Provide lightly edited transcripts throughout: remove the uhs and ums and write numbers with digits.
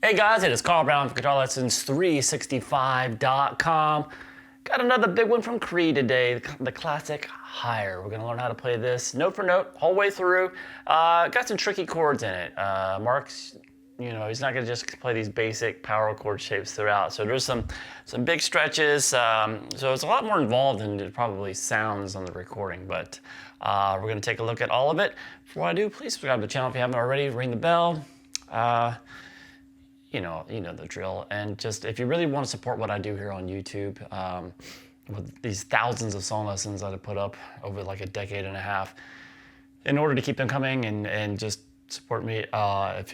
Hey guys, it is Carl Brown from GuitarLessons365.com. Got another big one from Creed today, the classic Higher. We're going to learn how to play this note for note, whole way through. Got some tricky chords in it. Mark's, he's not going to just play these basic power chord shapes throughout. So there's some big stretches. So it's a lot more involved than it probably sounds on the recording. But we're going to take a look at all of it. Before I do, please subscribe to the channel if you haven't already. Ring the bell. You know the drill. And just if you really want to support what I do here on YouTube, with these thousands of song lessons that I put up over like a decade and a half, in order to keep them coming and just support me,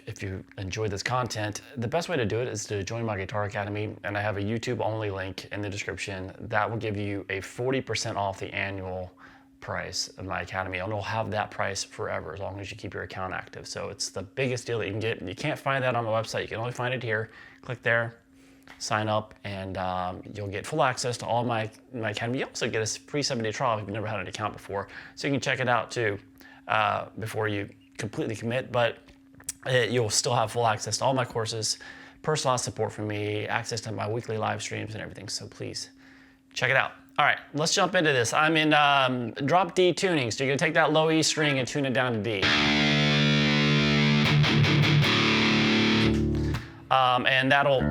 if you enjoy this content, the best way to do it is to join my Guitar Academy, and I have a YouTube only link in the description that will give you a 40% off the annual price of my academy, and it'll have that price forever as long as you keep your account active. So it's the biggest deal that you can get. You can't find that on the website. You can only find it here. Click there, sign up, and you'll get full access to all my academy. You also get a free 7-day trial if you've never had an account before, so you can check it out too before you completely commit. But you'll still have full access to all my courses, personalized support from me, access to my weekly live streams and everything. So please check it out. All right, let's jump into this. I'm in drop D tuning, so you're gonna take that low E string and tune it down to D. And that'll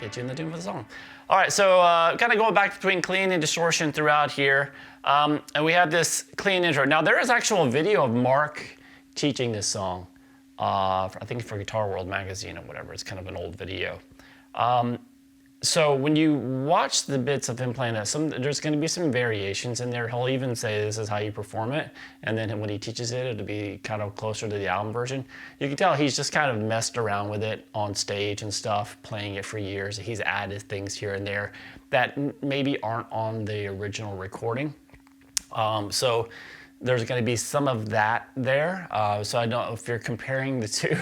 get you in the tune for the song. All right, so kind of going back between clean and distortion throughout here. And we have this clean intro. Now there is actual video of Mark teaching this song, I think for Guitar World magazine or whatever. It's kind of an old video. So when you watch the bits of him playing that, there's going to be some variations in there. He'll even say this is how you perform it, and then when he teaches it, it'll be kind of closer to the album version. You can tell he's just kind of messed around with it on stage and stuff, playing it for years. He's added things here and there that maybe aren't on the original recording. So there's going to be some of that there. So I don't know if you're comparing the two.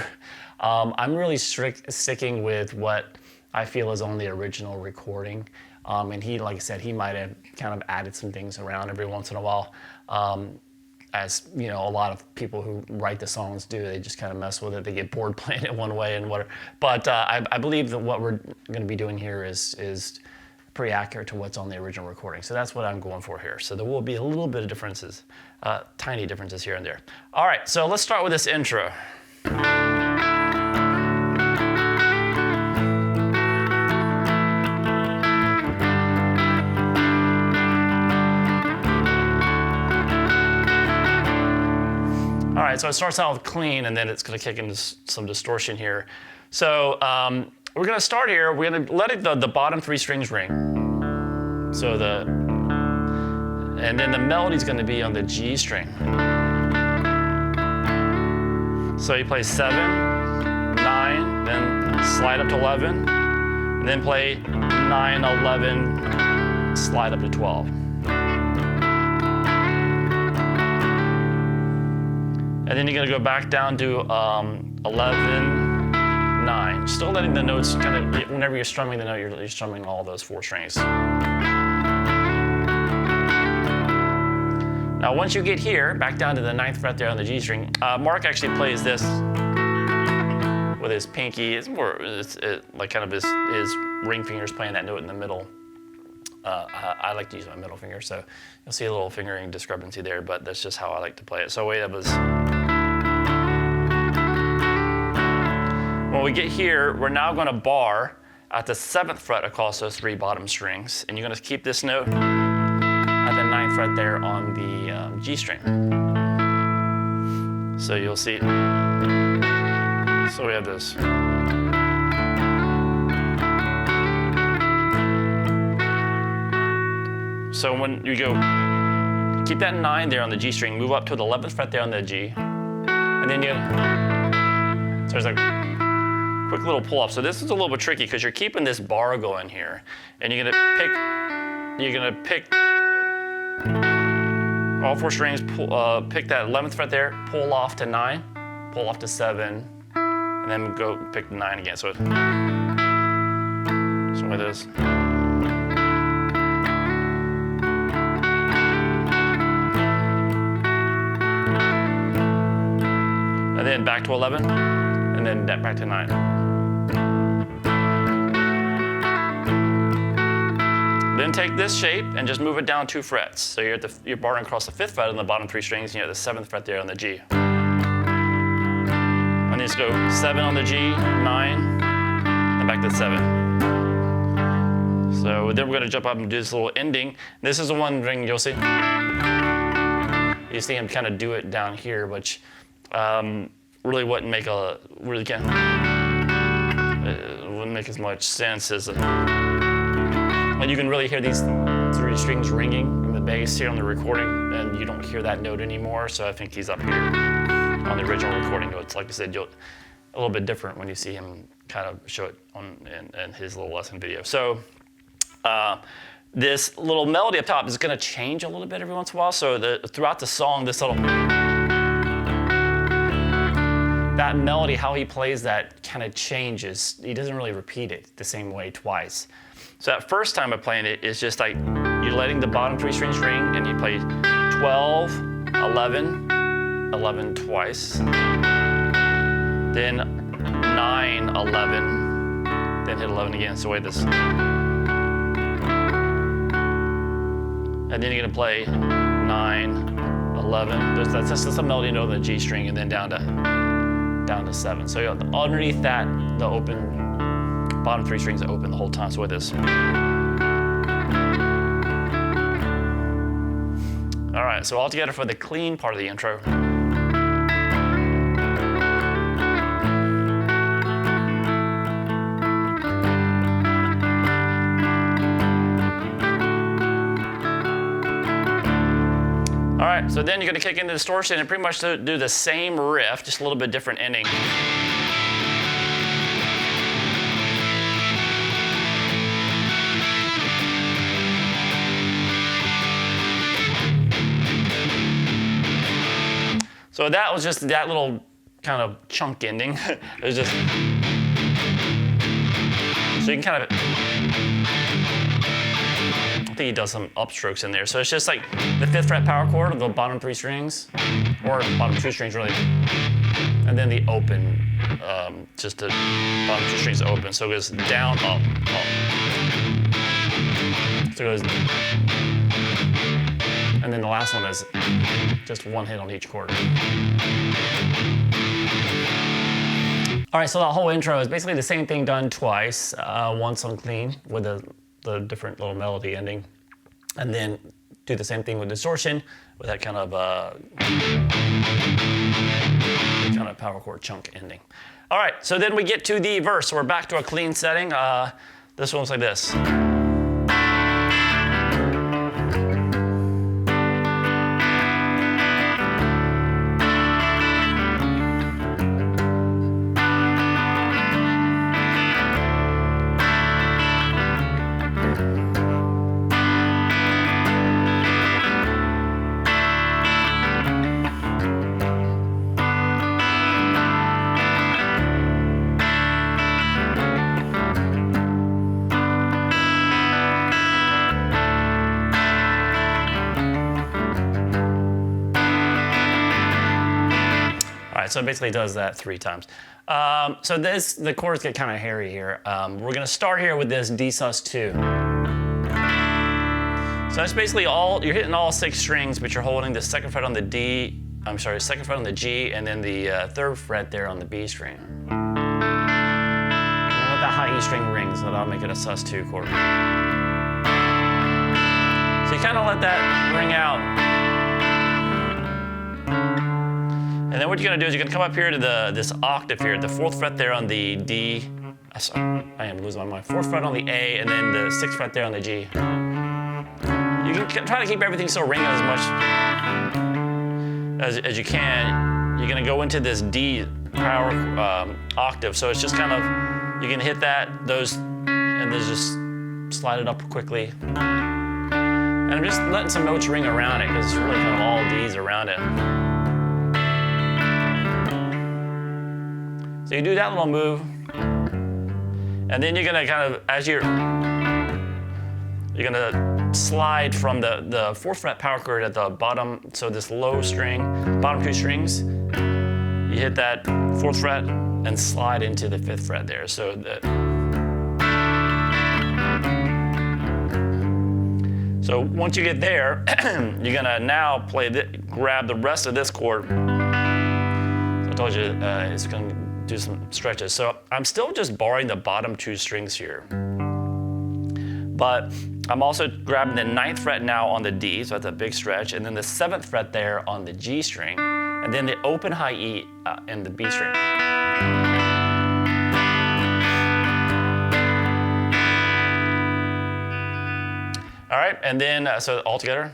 I'm really sticking with what I feel is on the original recording. And he, like I said, he might have kind of added some things around every once in a while. As a lot of people who write the songs do, they just kind of mess with it. They get bored playing it one way and whatever. But I believe that what we're gonna be doing here is pretty accurate to what's on the original recording. So that's what I'm going for here. So there will be a little bit of differences, tiny differences here and there. All right, so let's start with this intro. All right, so it starts out with clean, and then it's going to kick into some distortion here. So we're going to start here. We're going to let the bottom 3 strings ring. So and then the melody's going to be on the G string. So you play 7, 9, then slide up to 11, and then play 9, 11, slide up to 12. And then you're going to go back down to 11, 9. Still letting the notes kind of, whenever you're strumming the note, you're strumming all those 4 strings. Now, once you get here, back down to the 9th fret there on the G string, Mark actually plays this with his pinky. It's more, like kind of his ring fingers playing that note in the middle. I like to use my middle finger, so you'll see a little fingering discrepancy there, but that's just how I like to play it. So wait, that was... When we get here, we're now going to bar at the 7th fret across those 3 bottom strings, and you're going to keep this note at the 9th fret there on the G string. So you'll see, so we have this. So when you go, keep that 9 there on the G string, move up to the 11th fret there on the G, and then so there's a quick little pull up. So this is a little bit tricky because you're keeping this bar going here, and you're gonna pick all 4 strings, pick that 11th fret there, pull off to 9, pull off to 7, and then go pick the 9 again. So like this. And then back to 11. and then back to 9. Then take this shape and just move it down 2 frets. So you're barring across the 5th fret on the bottom 3 strings, and you have the 7th fret there on the G. And just go 7 on the G, 9, and back to 7. So then we're going to jump up and do this little ending. This is the one ring you'll see. You see him kind of do it down here, which really wouldn't make wouldn't make as much sense as. And you can really hear these 3 strings ringing in the bass here on the recording, and you don't hear that note anymore. So I think he's up here on the original recording notes. Like I said, a little bit different when you see him kind of show it in his little lesson video. So this little melody up top is going to change a little bit every once in a while. So throughout the song, that melody, how he plays that kind of changes. He doesn't really repeat it the same way twice. So that first time of playing it is just like you're letting the bottom 3 strings ring, and you play 12, 11, 11 twice, then 9, 11, then hit 11 again. So wait this. And then you're going to play 9, 11. That's just a melody note on the G string, and then down to 7. So underneath that, the open bottom 3 strings are open the whole time. So with this. All right, so all together for the clean part of the intro. All right, so then you're going to kick into distortion and pretty much do the same riff, just a little bit different ending. So that was just that little kind of chunk ending. It was just, so you can kind of, I think he does some upstrokes in there. So it's just like the 5th fret power chord of the bottom 3 strings, or bottom 2 strings really, and then the open, just the bottom 2 strings open. So it goes down, up, up. So it goes, and then the last one is just 1 hit on each chord. All right, so the whole intro is basically the same thing done twice, once on clean with the different little melody ending, and then do the same thing with distortion with that kind of power chord chunk ending. All right, so then we get to the verse. So we're back to a clean setting. This one's like this. So it basically does that 3 times. So the chords get kind of hairy here. We're going to start here with this D sus2. So that's basically you're hitting all 6 strings, but you're holding the 2nd fret on the D, 2nd fret on the G, and then the 3rd fret there on the B string. And let that high E string ring, so that'll make it a sus2 chord. So you kind of let that ring out. And then what you're going to do is you're going to come up here to this octave here, the 4th fret there on the D. Sorry, I am losing my mind. 4th fret on the A, and then the 6th fret there on the G. You can try to keep everything still ringing as much as you can. You're going to go into this D power octave, so it's just kind of, you can hit those, and then just slide it up quickly. And I'm just letting some notes ring around it, because it's really kind of all D's around it. So you do that little move, and then you're gonna kind of, you're gonna slide from the 4th fret power chord at the bottom, so this low string, bottom 2 strings, you hit that 4th fret, and slide into the 5th fret there. So once you get there, you're gonna now grab the rest of this chord. So I told you it's gonna do some stretches. So I'm still just borrowing the bottom 2 strings here. But I'm also grabbing the 9th fret now on the D, so that's a big stretch, and then the 7th fret there on the G string, and then the open high E in the B string. All right, and then, so all together.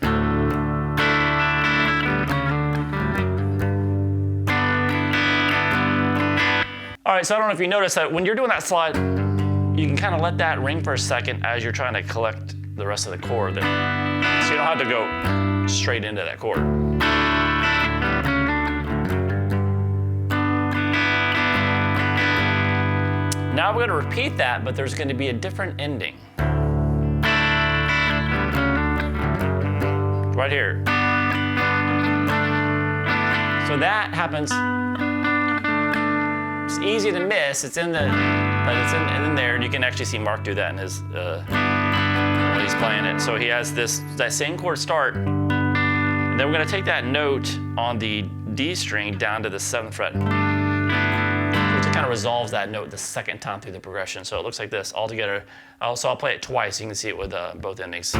All right, so I don't know if you noticed that when you're doing that slide, you can kind of let that ring for a second as you're trying to collect the rest of the chord. So you don't have to go straight into that chord. Now we're going to repeat that, but there's going to be a different ending. Right here. So that happens. It's easy to miss. It's in the, but it's in there, and you can actually see Mark do that in his when he's playing it. So he has that same chord start, and then we're going to take that note on the D string down to the 7th fret, which kind of resolves that note the second time through the progression. So it looks like this all together. So I'll play it twice. So you can see it with both endings.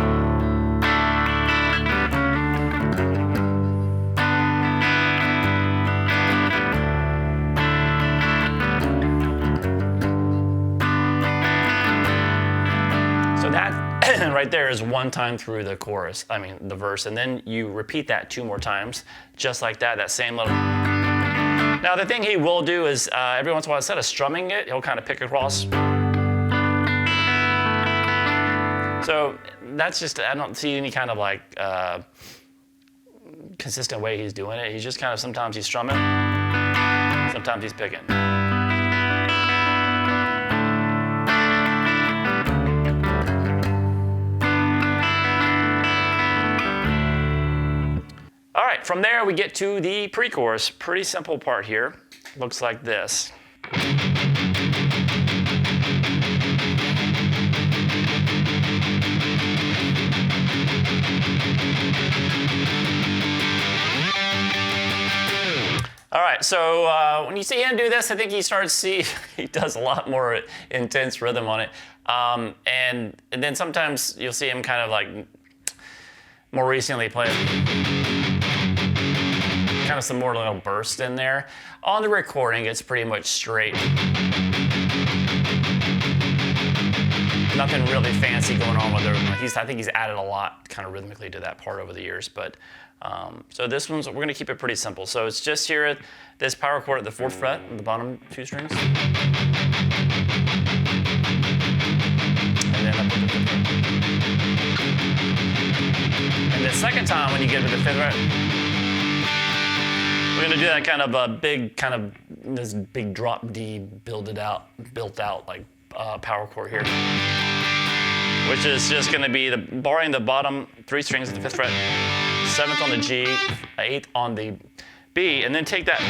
Right there is 1 time through the chorus, the verse, and then you repeat that 2 more times, just like that same little. Now the thing he will do is every once in a while, instead of strumming it, he'll kind of pick across. So that's just, I don't see any kind of like consistent way he's doing it. He's just kind of, sometimes he's strumming, sometimes he's picking. All right, from there we get to the pre-chorus. Pretty simple part here. Looks like this. All right, so when you see him do this, I think he does a lot more intense rhythm on it. And then sometimes you'll see him kind of like more recently playing kind of some more little burst in there. On the recording, it's pretty much straight. Nothing really fancy going on with it. I think he's added a lot kind of rhythmically to that part over the years. But so this we're going to keep it pretty simple. So it's just here at this power chord at the 4th fret, the bottom 2 strings. And then up to the 5th fret. And the second time when you get to the 5th fret, we're going to do that kind of this big drop D built out like power chord here, which is just going to be borrowing the bottom 3 strings at the 5th fret, 7th on the G, 8th on the B, and then take that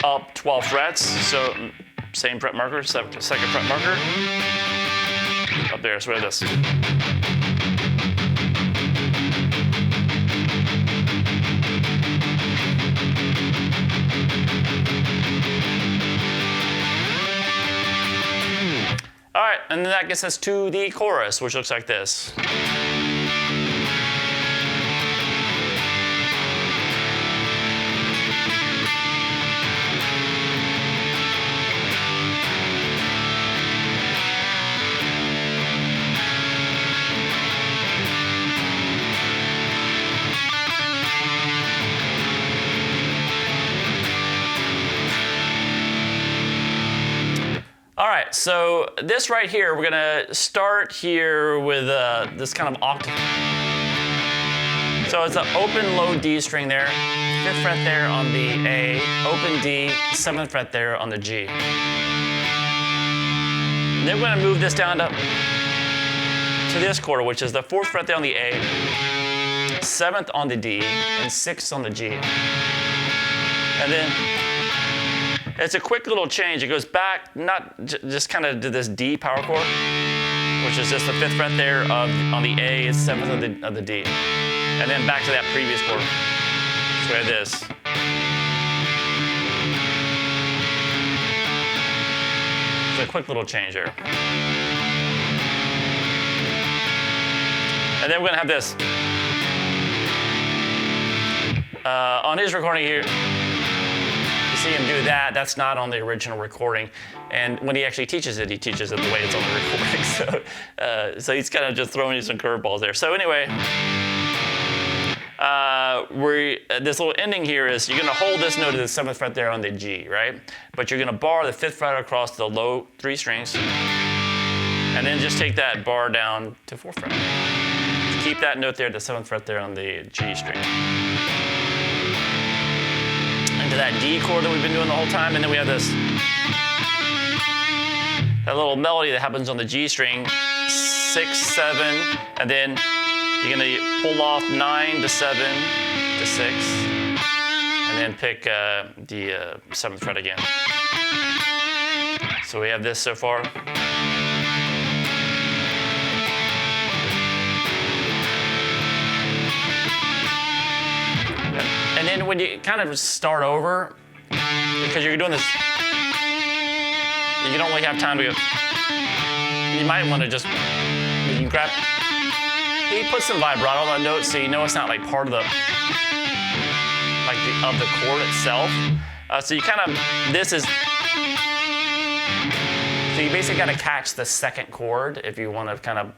up 12 frets. So same fret marker, second fret marker, up there. So we have this. All right, and then that gets us to the chorus, which looks like this. All right, so this right here, we're gonna start here with this kind of octave. So it's an open low D string there, 5th fret there on the A, open D, 7th fret there on the G. And then we're gonna move this down to this chord, which is the 4th fret there on the A, 7th on the D, and 6th on the G. And then it's a quick little change. It goes back, not just kind of to this D power chord, which is just the 5th fret there on the A, is 7th of the D. And then back to that previous chord. So we have this. It's a quick little change there. And then we're gonna have this. On his recording here, you see him do that. That's not on the original recording. And when he actually teaches it, he teaches it the way it's on the recording. So he's kind of just throwing you some curveballs there. So anyway, this little ending here is you're gonna hold this note to the 7th fret there on the G, right? But you're gonna bar the 5th fret across the low 3 strings, and then just take that bar down to 4th fret. Just keep that note there, the 7th fret there on the G string. Into that D chord that we've been doing the whole time, and then we have this, that little melody that happens on the G string, 6, 7, and then you're gonna pull off 9 to 7 to 6, and then pick the 7th fret again. So we have this so far. And then when you kind of start over, because you're doing this, you don't really have time to go. You might want to just, you can grab. He puts some vibrato on that note, so you know it's not like part of the, of the chord itself. So you kind of, so you basically got to catch the 2nd chord if you want to kind of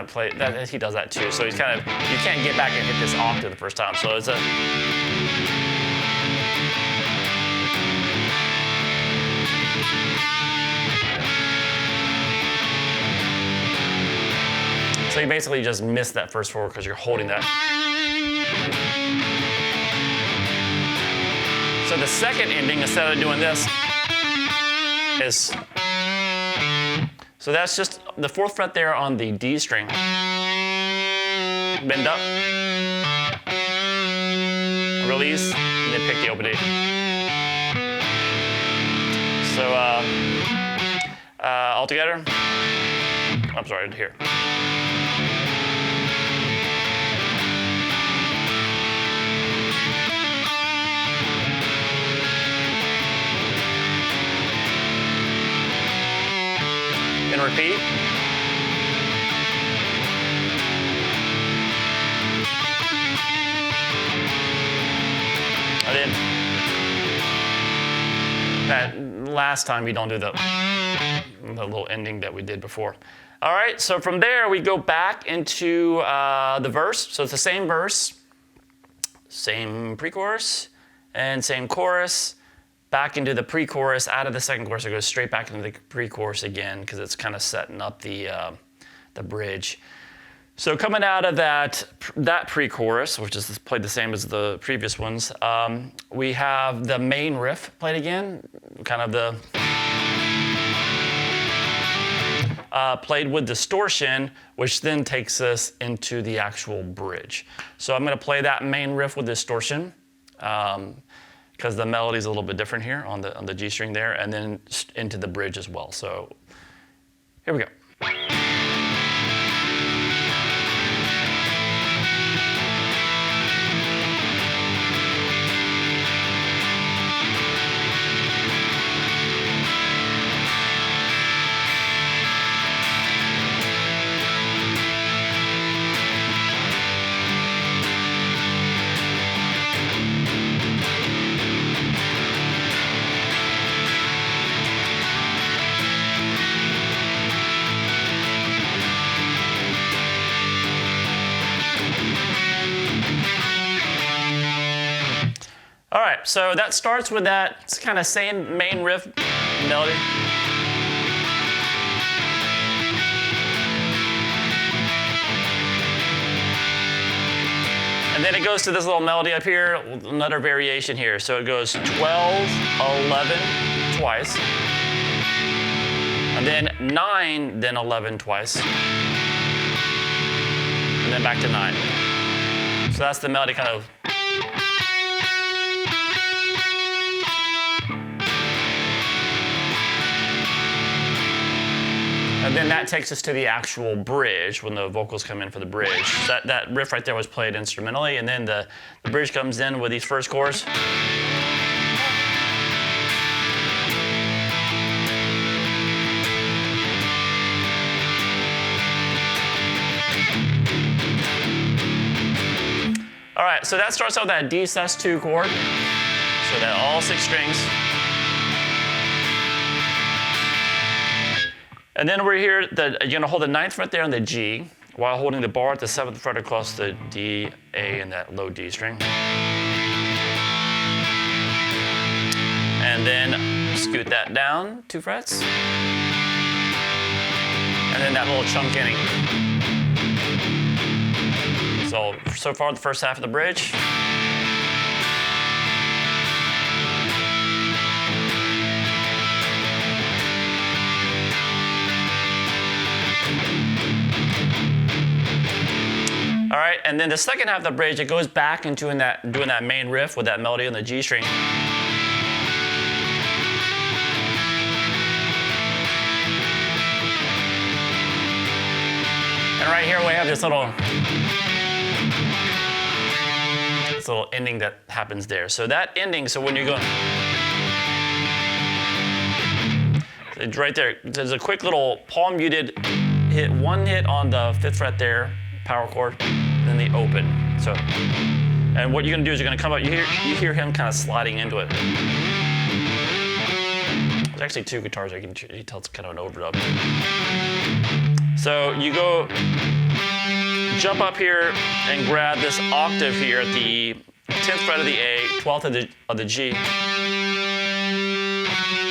play that. He does that too. So he's kind of, you can't get back and hit this octave the first time. So it's a. So you basically just miss that first chord because you're holding that. So the 2nd ending, instead of doing this, is, so that's just the 4th fret there on the D string. Bend up, release, and then pick the open A. So all together. I'm sorry, here. And repeat. And then that last time you don't do the little ending that we did before. All right, so from there we go back into the verse. So it's the same verse, same pre-chorus, and same chorus. Back into the pre-chorus, out of the 2nd chorus, it goes straight back into the pre-chorus again because it's kind of setting up the bridge. So coming out of that pre-chorus, which is played the same as the previous ones, we have the main riff played again, kind of the played with distortion, which then takes us into the actual bridge. So I'm going to play that main riff with distortion. Because the melody is a little bit different here on the G string there, and then into the bridge as well. So here we go. All right, so that starts with that kind of same main riff melody. And then it goes to this little melody up here, another variation here. So it goes 12, 11 twice, and then 9, then 11 twice, and then back to 9. So that's the melody kind of. And then that takes us to the actual bridge when the vocals come in for the bridge. That riff right there was played instrumentally, and then the bridge comes in with these first chords. All right, so that starts out with that D sus2 chord. So that all 6 strings. And then we're here, you're gonna hold the 9th fret there on the G while holding the bar at the 7th fret across the D, A, and that low D string. And then scoot that down 2 frets. And then that little chunk ending. So far the first half of the bridge. All right, and then the second half of the bridge, it goes back into doing that main riff with that melody on the G string. And right here we have this little ending that happens there. So that ending, so when you're going, it's right there, there's a quick little palm muted hit, 1 hit on the 5th fret there, power chord, then the open. So, and what you're gonna do is you're gonna come up, you hear him kind of sliding into it. There's actually 2 guitars, you can tell it's kind of an overdub. So you go, jump up here and grab this octave here at the 10th fret of the A, 12th of the G,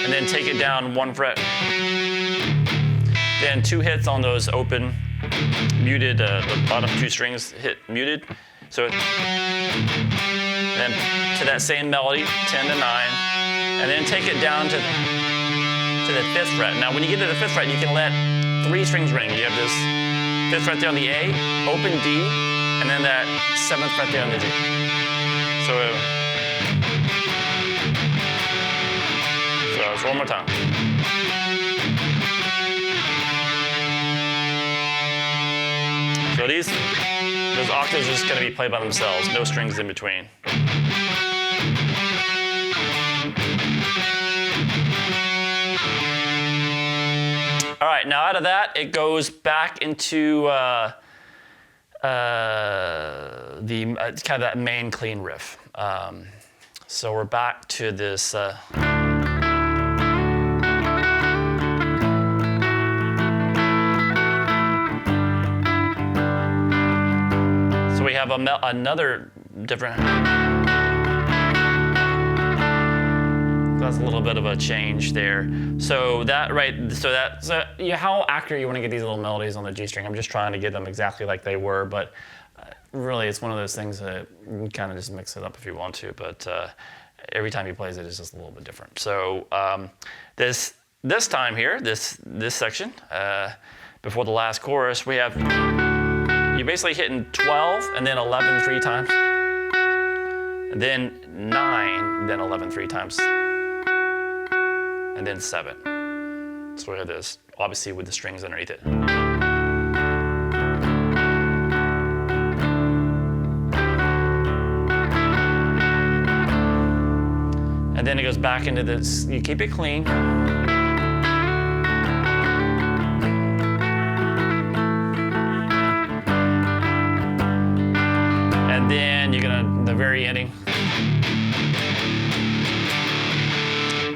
and then take it down 1 fret. Then 2 hits on those open, muted, the bottom 2 strings hit muted. So then to that same melody, 10 to 9, and then take it down to the 5th fret. Now when you get to the 5th fret, you can let 3 strings ring. You have this 5th fret there on the A, open D, and then that 7th fret there on the G. So it's one more time. So those octaves are just going to be played by themselves, no strings in between. All right, now out of that, it goes back into kind of that main clean riff. So we're back to this. So we have another different. That's a little bit of a change there. So how accurate you want to get these little melodies on the G string. I'm just trying to get them exactly like they were, but really it's one of those things that you kind of just mix it up if you want to, but every time he plays it, it's just a little bit different. So this time here, this section, before the last chorus, we have, you're basically hitting 12 and then 11 3 times, and then 9, then 11 3 times. And then 7. So we have this, obviously with the strings underneath it. And then it goes back into this, you keep it clean. And then you're gonna, the very ending.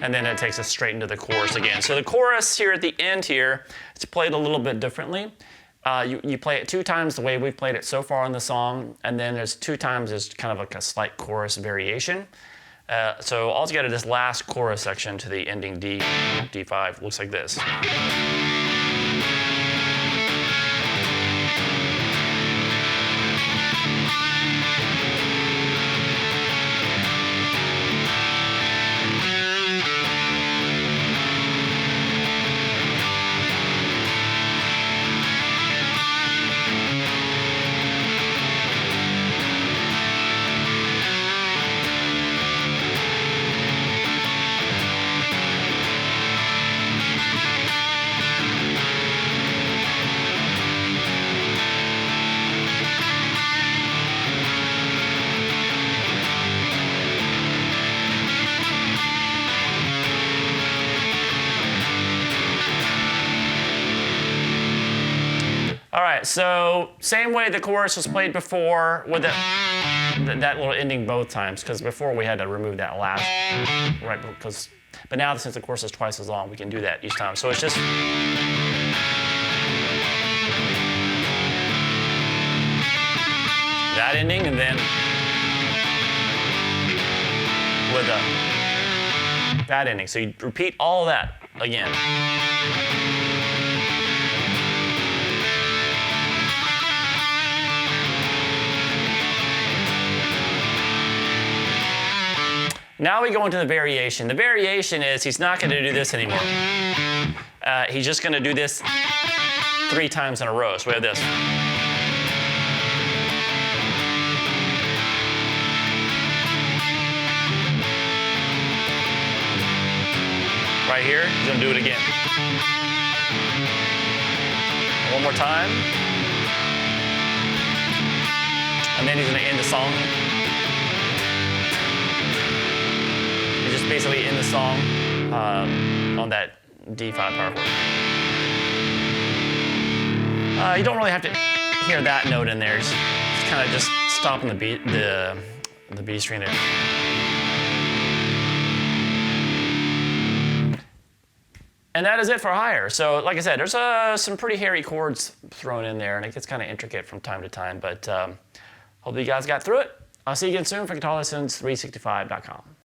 And then it takes us straight into the chorus again. So the chorus here at the end here, it's played a little bit differently. You play it 2 times the way we've played it so far in the song, and then there's 2 times there's kind of like a slight chorus variation. So altogether, this last chorus section to the ending D5 looks like this. right, so same way the chorus was played before with that little ending both times, because before we had to remove that last, right? But now since the chorus is twice as long, we can do that each time. So it's just that ending, and then with that ending. So you repeat all that again. Now we go into the variation. The variation is he's not going to do this anymore. He's just going to do this 3 times in a row. So we have this. Right here, he's going to do it again. One more time. And then he's going to end the song. Just basically in the song on that D5 power chord. You don't really have to hear that note in there. Just kind of just stopping the B string there. And that is it for higher. So like I said, there's some pretty hairy chords thrown in there, and it gets kind of intricate from time to time. But hope you guys got through it. I'll see you again soon for GuitarLessons365.com.